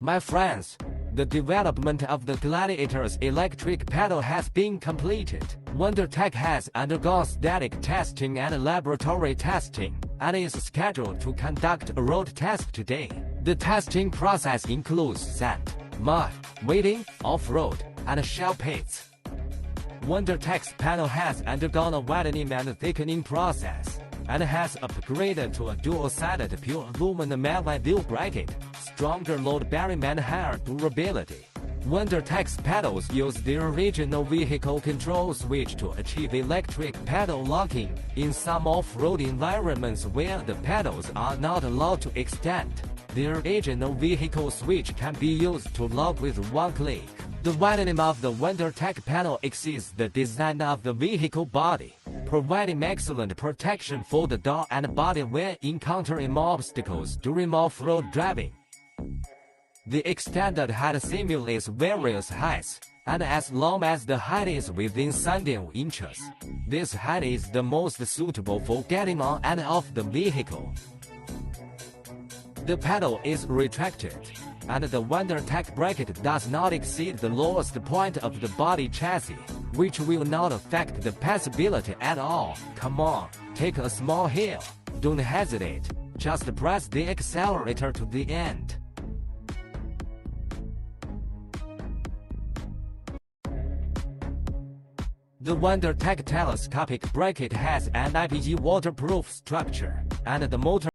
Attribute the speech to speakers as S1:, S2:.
S1: My friends, the development of the Gladiator's electric pedal has been completed. WonderTech has undergone static testing and laboratory testing, and is scheduled to conduct a road test today. The testing process includes sand, mud, wading, off-road, and shell pits. WonderTech's pedal has undergone a widening and thickening process, and has upgraded to a dual-sided pure aluminum alloy wheel bracket, stronger load-bearing and higher durability. WonderTech's pedals use the original vehicle control switch to achieve electric pedal locking in some off-road environments where the pedals are not allowed to extend. The original vehicle switch can be used to lock with one click. The widening of the WonderTech pedal exceeds the design of the vehicle body, providing excellent protection for the door and body when encountering obstacles during off-road driving. The extended height simulates various heights, and as long as the height is within 17 inches, this height is the most suitable for getting on and off the vehicle. The pedal is retracted, and the WonderTech bracket does not exceed the lowest point of the body chassis, which will not affect the passability at all. Come on, take a small hill. Don't hesitate, just press the accelerator to the end. The WonderTech telescopic bracket has an IPG waterproof structure, and the motor